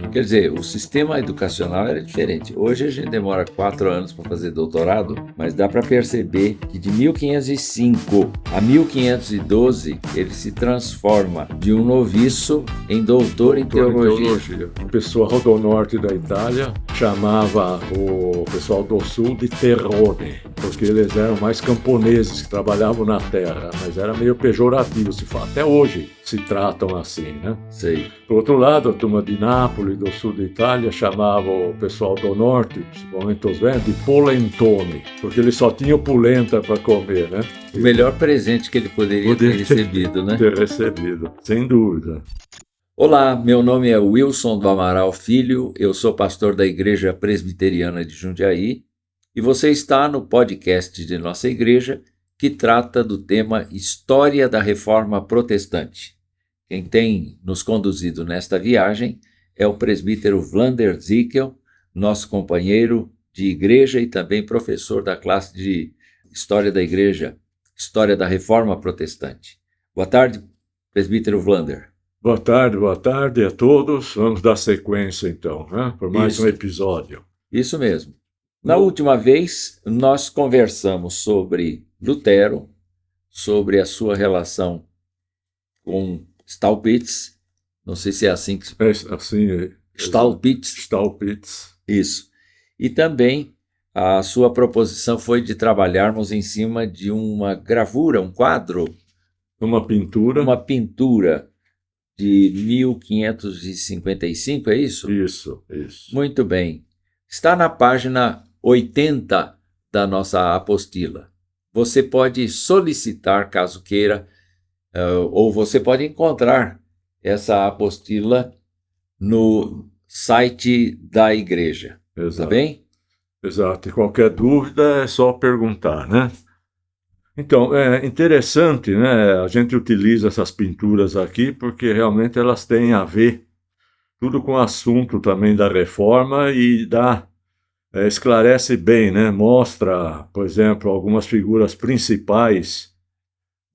Quer dizer, o sistema educacional era diferente. Hoje a gente demora 4 anos para fazer doutorado, mas dá para perceber que de 1505 a 1512 ele se transforma de um noviço em doutor em teologia. O pessoal do norte da Itália chamava o pessoal do sul de terrone, porque eles eram mais camponeses que trabalhavam na terra, mas era meio pejorativo, se fala. Até hoje se tratam assim, né? Sei. Por outro lado, a turma de Nápoles, do sul da Itália, chamava o pessoal do norte, principalmente os velhos, de polentone, porque eles só tinham polenta para comer, né? O melhor presente que ele poderia ter recebido, né? Ter recebido, sem dúvida. Olá, meu nome é Wilson do Amaral Filho, eu sou pastor da Igreja Presbiteriana de Jundiaí e você está no podcast de nossa igreja que trata do tema História da Reforma Protestante. Quem tem nos conduzido nesta viagem é o presbítero Vlander Zickel, nosso companheiro de igreja e também professor da classe de História da Igreja, História da Reforma Protestante. Boa tarde, presbítero Vlander. Boa tarde a todos. Vamos dar sequência então, né? Por mais um episódio. Isso mesmo. Na última vez, nós conversamos sobre Lutero, sobre a sua relação com Staupitz, não sei se é assim que se Staupitz. Isso. E também a sua proposição foi de trabalharmos em cima de uma gravura, um quadro. Uma pintura. Uma pintura de 1555, é isso? Isso. Muito bem. Está na página 80 da nossa apostila. Você pode solicitar, caso queira, ou você pode encontrar essa apostila no site da igreja. Exato. Tá bem? Exato. E qualquer dúvida é só perguntar, né? Então, é interessante, né? A gente utiliza essas pinturas aqui porque realmente elas têm a ver tudo com o assunto também da reforma e esclarece bem, né? Mostra, por exemplo, algumas figuras principais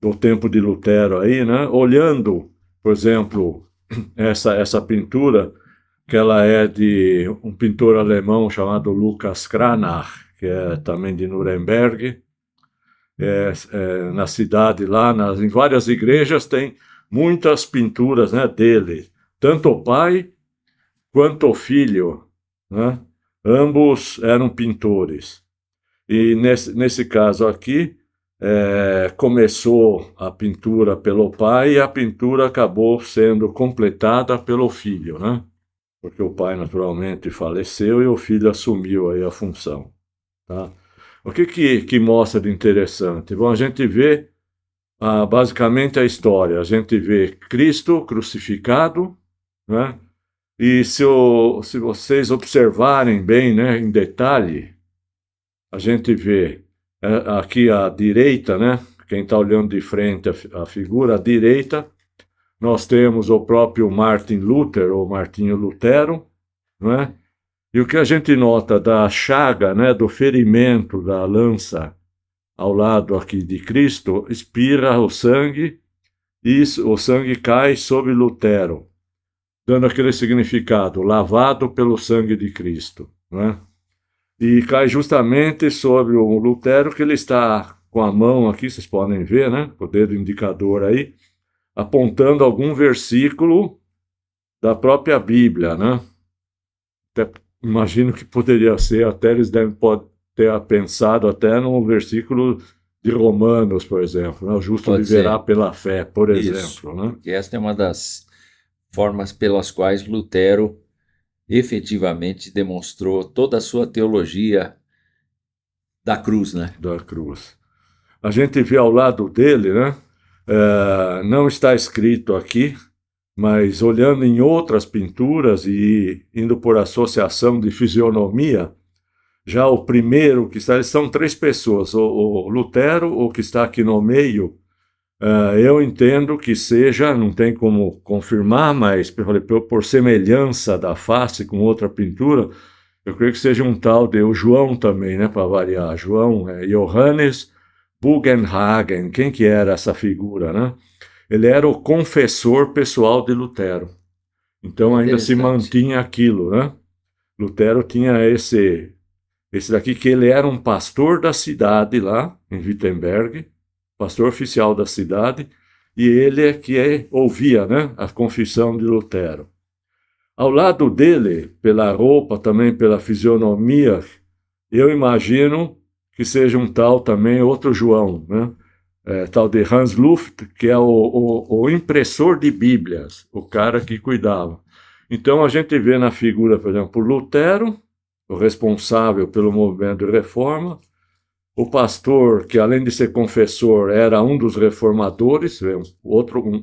do tempo de Lutero aí, né? Olhando, por exemplo, essa pintura, que ela é de um pintor alemão chamado Lucas Cranach, que é também de Nuremberg. Na cidade lá, em várias igrejas tem muitas pinturas, né, dele, tanto o pai quanto o filho, né? Ambos eram pintores. E nesse caso aqui, começou a pintura pelo pai e a pintura acabou sendo completada pelo filho, né? Porque o pai naturalmente faleceu e o filho assumiu aí a função, tá? O que mostra de interessante? Bom, a gente vê basicamente a história. A gente vê Cristo crucificado, né? E se vocês observarem bem, né, em detalhe, a gente vê aqui à direita, né? Quem está olhando de frente a figura à direita, nós temos o próprio Martin Luther, ou Martinho Lutero, não é? E o que a gente nota da chaga, né, do ferimento da lança ao lado aqui de Cristo, espirra o sangue e o sangue cai sobre Lutero, dando aquele significado, lavado pelo sangue de Cristo, né? E cai justamente sobre o Lutero, que ele está com a mão aqui, vocês podem ver, né, com o dedo indicador aí, apontando algum versículo da própria Bíblia, né? Até imagino que poderia ser, até eles devem ter pensado até no versículo de Romanos, por exemplo, né? O justo viverá pela fé, por exemplo, né? Porque esta é uma das formas pelas quais Lutero efetivamente demonstrou toda a sua teologia da cruz, né? Da cruz. A gente vê ao lado dele, né? Não está escrito aqui, mas olhando em outras pinturas e indo por associação de fisionomia, já o primeiro que está, eles são 3 pessoas, o Lutero, o que está aqui no meio, eu entendo que seja, não tem como confirmar, mas por semelhança da face com outra pintura, eu creio que seja um tal de o João também, né, para variar, João, Johannes Bugenhagen. Quem que era essa figura, né? Ele era o confessor pessoal de Lutero. Então ainda se Interessante. mantinha aquilo, né? Lutero tinha esse daqui, que ele era um pastor da cidade lá, em Wittenberg, pastor oficial da cidade, e ele é que ouvia, né, a confissão de Lutero. Ao lado dele, pela roupa, também pela fisionomia, eu imagino que seja um tal também, outro João, né? Tal de Hans Luft, que é o impressor de Bíblias, o cara que cuidava. Então a gente vê na figura, por exemplo, Lutero, o responsável pelo movimento de reforma, o pastor, que além de ser confessor, era um dos reformadores,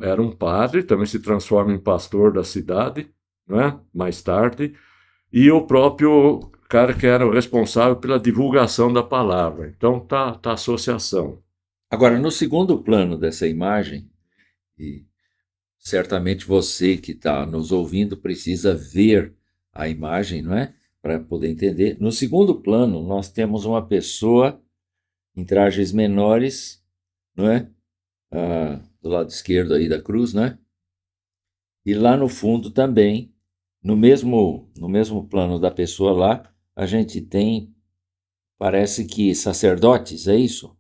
era um padre, também se transforma em pastor da cidade, né? Mais tarde, e o próprio cara que era o responsável pela divulgação da palavra. Então tá a associação. Agora, no segundo plano dessa imagem, e certamente você que está nos ouvindo precisa ver a imagem, não é? Para poder entender. No segundo plano, nós temos uma pessoa em trajes menores, não é? Do lado esquerdo aí da cruz, não é? E lá no fundo também, no mesmo plano da pessoa lá, a gente tem, parece que sacerdotes, é isso?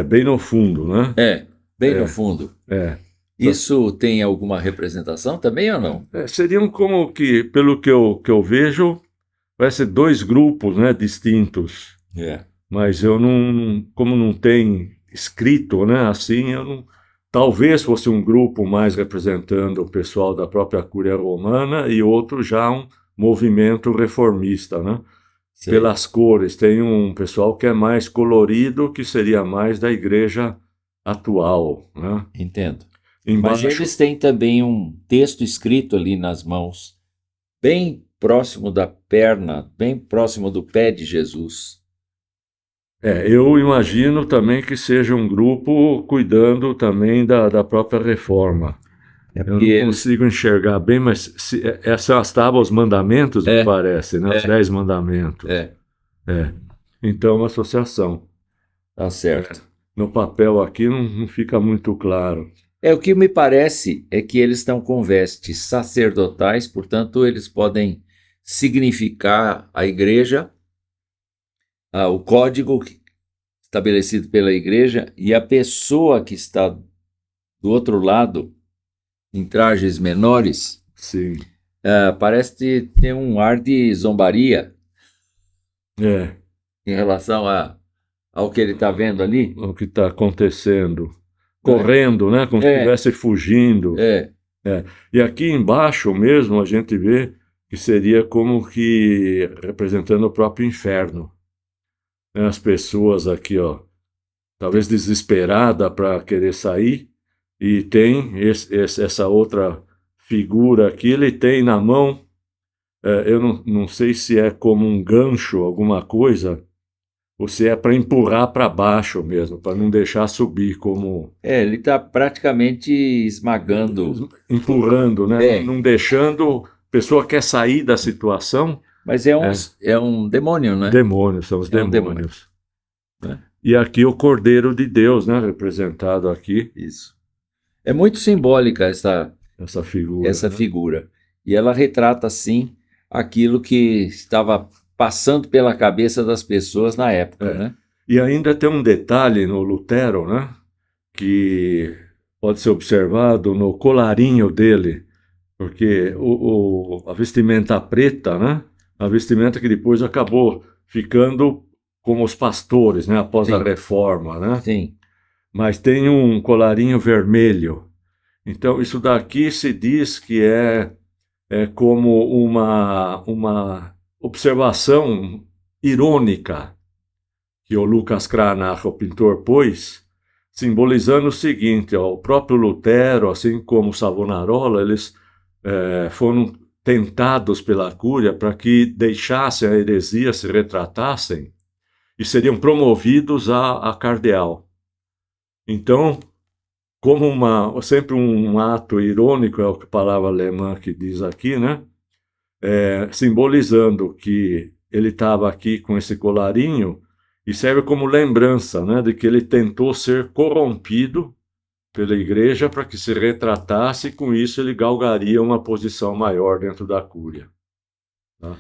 Bem no fundo, né? Bem no É, fundo. é. Isso tem alguma representação também ou não? Seriam como que, pelo que eu vejo, parece dois grupos, né, distintos. É. Mas eu não, como não tem escrito, né, assim, eu não, talvez fosse um grupo mais representando o pessoal da própria Cúria Romana e outro já um movimento reformista, né? Sei. Pelas cores, tem um pessoal que é mais colorido, que seria mais da igreja atual, né? Entendo. Embaixo, Mas eles têm também um texto escrito ali nas mãos, bem próximo da perna, bem próximo do pé de Jesus. eu imagino também que seja um grupo cuidando também da própria reforma. Eu não porque eles- consigo enxergar bem, mas essas são as tábuas, os mandamentos, me parece, né? Os 10 mandamentos. É, Então, uma associação. tá certo. No papel aqui não fica muito claro. O que me parece é que eles estão com vestes sacerdotais, portanto, eles podem significar a igreja, o código estabelecido pela igreja, e a pessoa que está do outro lado, em trajes menores, Sim. parece ter um ar de zombaria É, em relação ao que ele está vendo ali. o que está acontecendo. Correndo, né? Como se estivesse fugindo. É, E aqui embaixo mesmo a gente vê que seria como que representando o próprio inferno. Né? As pessoas aqui, ó, talvez desesperada para querer sair, e tem essa outra figura aqui, ele tem na mão, eu não sei se é como um gancho, alguma coisa, ou se é para empurrar para baixo mesmo, para não deixar subir, como ele está praticamente esmagando. empurrando, né? É. Não deixando, a pessoa quer sair da situação, Mas é um demônio, né? demônios, são os É um demônios. demônio. E aqui o Cordeiro de Deus, né? Representado aqui, Isso. É muito simbólica essa essa figura. né? E ela retrata, sim, aquilo que estava passando pela cabeça das pessoas na época, né? E ainda tem um detalhe no Lutero, né? Que pode ser observado no colarinho dele, porque a vestimenta preta, né? A vestimenta que depois acabou ficando como os pastores, né? Após a Sim. reforma, né? Sim. Mas tem um colarinho vermelho. Então, isso daqui se diz que é como uma observação irônica que o Lucas Cranach, o pintor, pôs, simbolizando o seguinte: ó, o próprio Lutero, assim como Savonarola, eles foram tentados pela Cúria para que deixassem a heresia, se retratassem, e seriam promovidos a cardeal. Então, como sempre um ato irônico, é a palavra alemã que diz aqui, né? Simbolizando que ele estava aqui com esse colarinho, e serve como lembrança, né, de que ele tentou ser corrompido pela igreja para que se retratasse, e com isso ele galgaria uma posição maior dentro da cúria. Tá?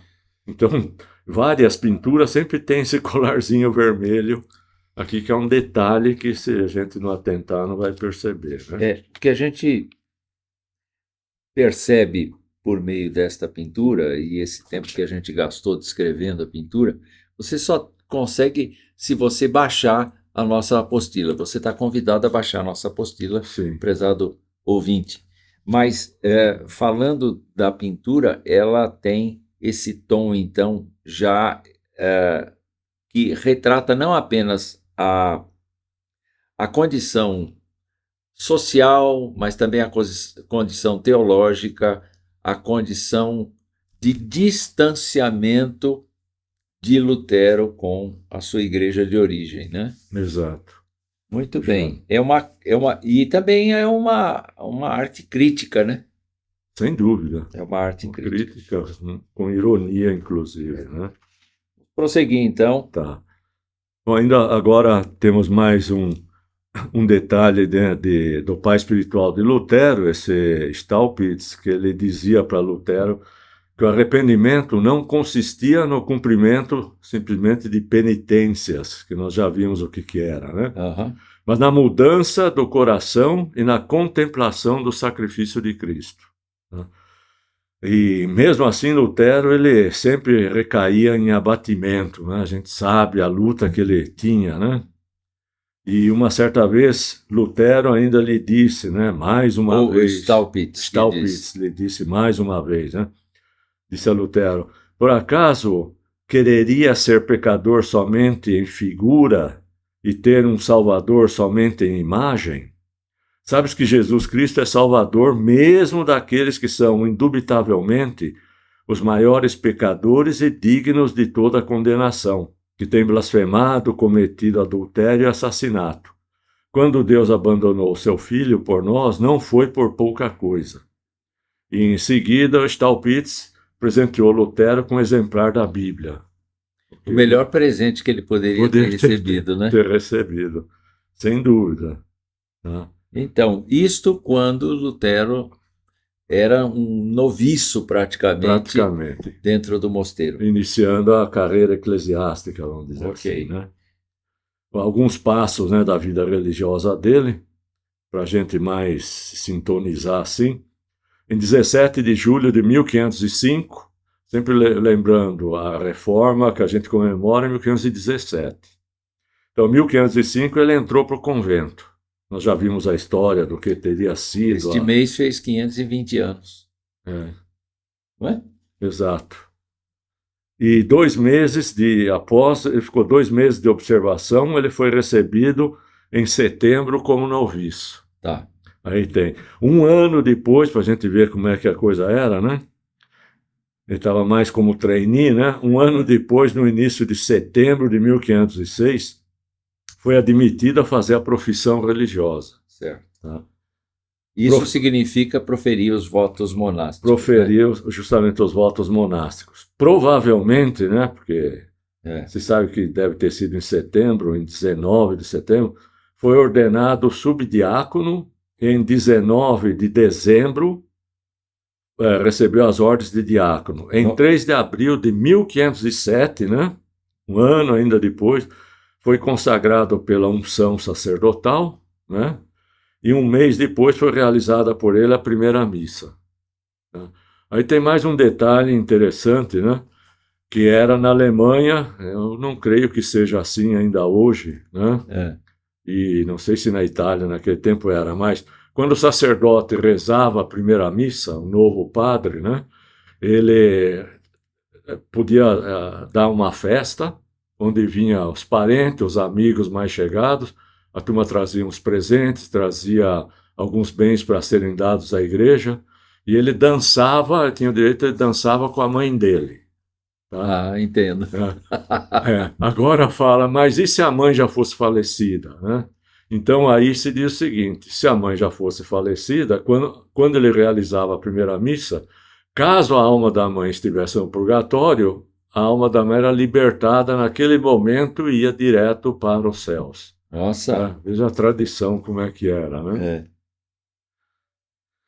Então, várias pinturas sempre tem esse colarzinho vermelho aqui, que é um detalhe que, se a gente não atentar, não vai perceber, né? Que a gente percebe por meio desta pintura e esse tempo que a gente gastou descrevendo a pintura, você só consegue se você baixar a nossa apostila. Você está convidado a baixar a nossa apostila, Sim, prezado ouvinte. Mas, falando da pintura, ela tem esse tom, então, já que retrata não apenas a condição social, mas também a condição teológica, a condição de distanciamento de Lutero com a sua igreja de origem, né? exato. Muito bem. E também é uma arte crítica, né? Sem dúvida. É uma arte Uma crítica. crítica, com ironia, inclusive, né? Prosseguir, então. Tá. Bom, ainda agora temos mais um detalhe do pai espiritual de Lutero, esse Staupitz, que ele dizia para Lutero que o arrependimento não consistia no cumprimento simplesmente de penitências, que nós já vimos o que era, né? Aham. Mas na mudança do coração e na contemplação do sacrifício de Cristo, né? E mesmo assim, Lutero, ele sempre recaía em abatimento, né? A gente sabe a luta que ele tinha, né? E uma certa vez, Lutero ainda lhe disse, né, mais uma Ou vez, Staupitz, que Staupitz lhe disse mais uma vez, né? Disse a Lutero: por acaso quereria ser pecador somente em figura e ter um Salvador somente em imagem? Sabes que Jesus Cristo é Salvador mesmo daqueles que são, indubitavelmente, os maiores pecadores e dignos de toda condenação, que têm blasfemado, cometido adultério e assassinato. Quando Deus abandonou seu Filho por nós, não foi por pouca coisa. E em seguida, o Staupitz presenteou Lutero com um exemplar da Bíblia. o melhor presente que ele poderia ter recebido, né? Ter recebido, sem dúvida. Tá? Então, isto quando Lutero era um noviço praticamente dentro do mosteiro. Iniciando a carreira eclesiástica, vamos dizer assim, né? Alguns passos, né, da vida religiosa dele, para a gente mais sintonizar assim. Em 17 de julho de 1505, sempre lembrando a reforma que a gente comemora em 1517. Então, em 1505, ele entrou para o convento. Nós já vimos a história do que teria sido. Este mês fez 520 anos. Não é? Exato. E 2 meses após, ele ficou 2 meses de observação, ele foi recebido em setembro como noviço. Tá. Aí tem 1 ano depois, para a gente ver como é que a coisa era, né? Ele estava mais como trainee, né? 1 ano depois, no início de setembro de 1506, foi admitido a fazer a profissão religiosa. Certo. Tá? Isso significa proferir os votos monásticos. Proferir, né? Justamente os votos monásticos. Provavelmente, né? Porque você sabe que deve ter sido em setembro, em 19 de setembro, foi ordenado subdiácono. Em 19 de dezembro, recebeu as ordens de diácono. Em 3 de abril de 1507, né? 1 ano ainda depois, foi consagrado pela unção sacerdotal, né? E 1 mês depois foi realizada por ele a primeira missa. Né? Aí tem mais um detalhe interessante, né? Que era na Alemanha, eu não creio que seja assim ainda hoje, né? E não sei se na Itália naquele tempo era, mas quando o sacerdote rezava a primeira missa, o novo padre, né? Ele podia dar uma festa, onde vinham os parentes, os amigos mais chegados, a turma trazia uns presentes, trazia alguns bens para serem dados à igreja, e ele dançava, tinha o direito, ele dançava com a mãe dele. Tá? Ah, entendo. Agora fala, mas e se a mãe já fosse falecida, né? Então aí se diz o seguinte, se a mãe já fosse falecida, quando ele realizava a primeira missa, caso a alma da mãe estivesse no purgatório, a alma da mãe era libertada naquele momento e ia direto para os céus. Nossa, Tá? Veja a tradição como é que era, né? é.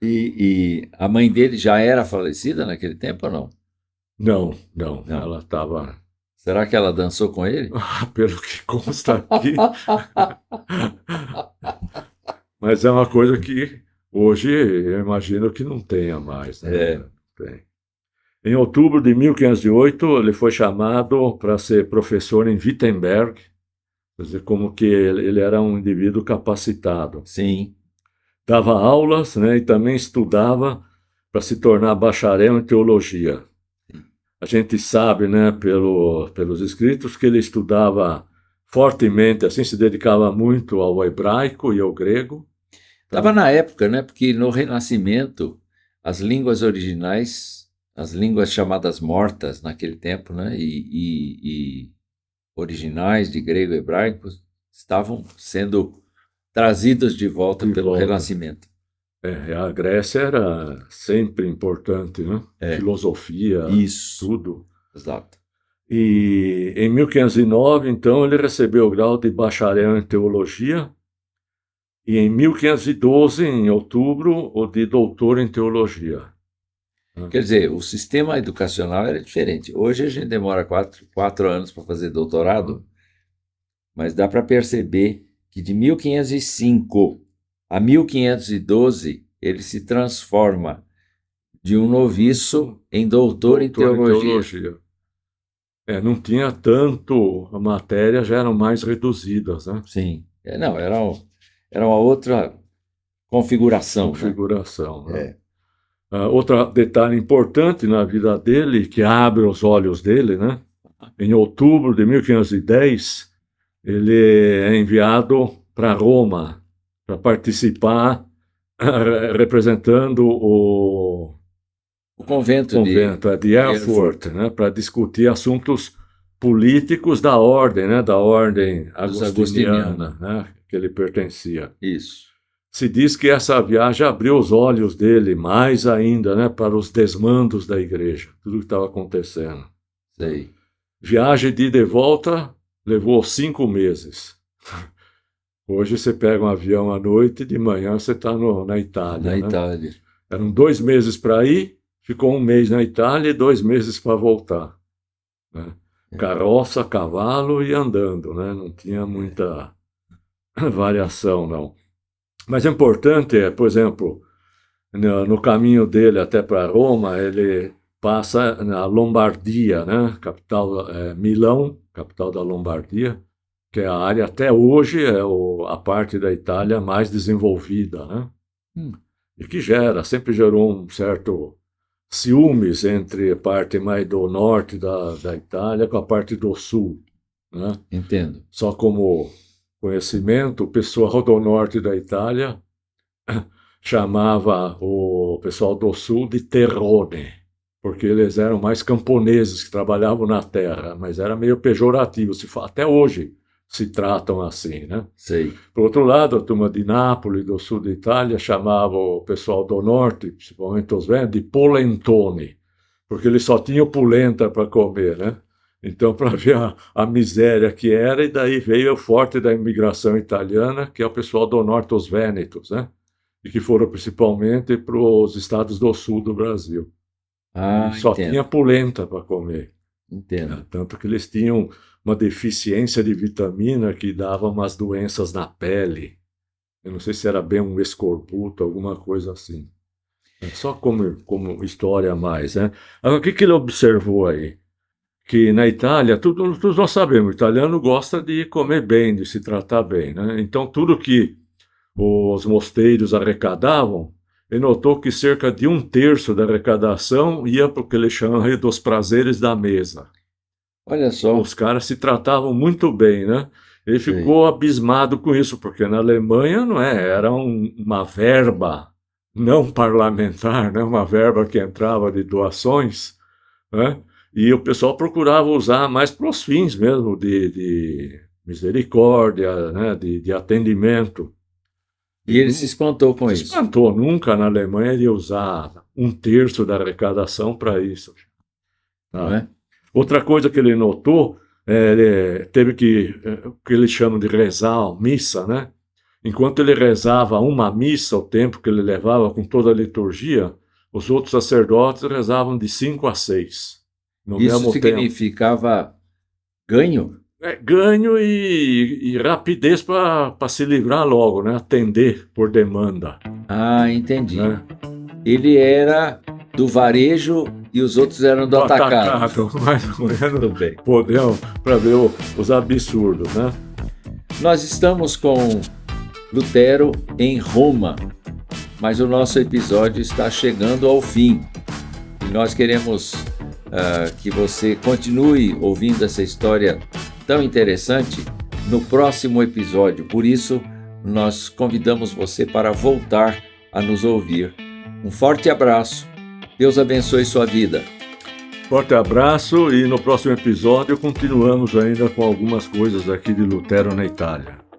E a mãe dele já era falecida naquele tempo ou não? Não, não, Não. ela estava, Será que ela dançou com ele? pelo que consta aqui, mas é uma coisa que hoje eu imagino que não tenha mais, né? É, Tem. Em outubro de 1508, ele foi chamado para ser professor em Wittenberg, quer dizer, como que ele era um indivíduo capacitado. sim. Dava aulas, né, e também estudava para se tornar bacharel em teologia. A gente sabe, né, pelos escritos, que ele estudava fortemente, assim, se dedicava muito ao hebraico e ao grego. Estava Tá? na época, né? Porque no Renascimento, as línguas originais, as línguas chamadas mortas naquele tempo, né? E originais de grego e hebraico estavam sendo trazidas de volta De pelo volta. Renascimento. A Grécia era sempre importante, né? É, Filosofia, isso, tudo. exato. E em 1509, então, ele recebeu o grau de bacharel em teologia, e em 1512, em outubro, o de doutor em teologia. Né? Quer dizer, o sistema educacional era diferente. Hoje a gente demora quatro anos para fazer doutorado, mas dá para perceber que de 1505 a 1512 ele se transforma de um noviço em doutor em Doutor em teologia. teologia. Não tinha tanto, a matéria já eram mais reduzidas, né? Sim. Não, era uma outra configuração, né? Configuração, né? É. Outro detalhe importante na vida dele, que abre os olhos dele, né? Em outubro de 1510, ele é enviado para Roma para participar, representando o O convento convento de de Erfurt, Erfurt, né? Para discutir assuntos políticos da ordem, né? Da ordem dos agostiniana, agostinianos. né? Que ele pertencia. Isso. Se diz que essa viagem abriu os olhos dele mais ainda, né, para os desmandos da igreja, tudo que estava acontecendo. Sei. Viagem de ida e volta levou 5 meses. Hoje você pega um avião à noite e de manhã você está na Itália, Na né? Itália. Eram 2 meses para ir, ficou 1 mês na Itália e 2 meses para voltar. Né? Carroça, cavalo e andando, né? Não tinha muita variação, não. Mas é importante, por exemplo, no caminho dele até para Roma, ele passa na Lombardia, né? Capital, Milão, capital da Lombardia, que é a área até hoje é a parte da Itália mais desenvolvida, né? Hum, E que sempre gerou um certo ciúmes entre a parte mais do norte da Itália com a parte do sul, né? entendo. Só como conhecimento, o pessoal do norte da Itália chamava o pessoal do sul de terrone, porque eles eram mais camponeses que trabalhavam na terra, mas era meio pejorativo, até hoje se tratam assim, né? Sei. Por outro lado, a turma de Nápoles, do sul da Itália, chamava o pessoal do norte, principalmente os velhos, de polentone, porque eles só tinham polenta para comer, né? Então, para ver a miséria que era, e daí veio o forte da imigração italiana, que é o pessoal do norte, os vênetos, né? E que foram principalmente para os estados do sul do Brasil. E Ah, só tinha entendo. polenta para comer, né? Entendo. Tanto que eles tinham uma deficiência de vitamina que dava umas doenças na pele. Eu não sei se era bem um escorbuto, alguma coisa assim. Só como história a mais, né? Agora, o que ele observou aí? Que na Itália, todos nós sabemos, o italiano gosta de comer bem, de se tratar bem, né? Então, tudo que os mosteiros arrecadavam, ele notou que cerca de 1/3 da arrecadação ia para o que ele chama dos prazeres da mesa. Olha só. Os caras se tratavam muito bem, né? Ele Sei. ficou abismado com isso, porque na Alemanha não era uma verba não parlamentar, né? Uma verba que entrava de doações, né? E o pessoal procurava usar mais para os fins mesmo de misericórdia, né? De atendimento. E ele se espantou com Se isso, espantou, nunca na Alemanha ele ia usar 1/3 da arrecadação para isso. não Tá? é? Outra coisa que ele notou ele teve o que eles chamam de rezar a missa, né? Enquanto ele rezava uma missa, o tempo que ele levava com toda a liturgia, os outros sacerdotes rezavam de 5 a 6. Isso significava ganho? Ganho e rapidez para se livrar logo, né? Atender por demanda. Ah, entendi. Né? Ele era do varejo e os outros eram do atacado. Mais ou menos. Podemos, para ver os absurdos, né? Nós estamos com Lutero em Roma, mas o nosso episódio está chegando ao fim. E nós queremos que você continue ouvindo essa história tão interessante no próximo episódio. Por isso, nós convidamos você para voltar a nos ouvir. Um forte abraço. Deus abençoe sua vida. Forte abraço e no próximo episódio continuamos ainda com algumas coisas aqui de Lutero na Itália.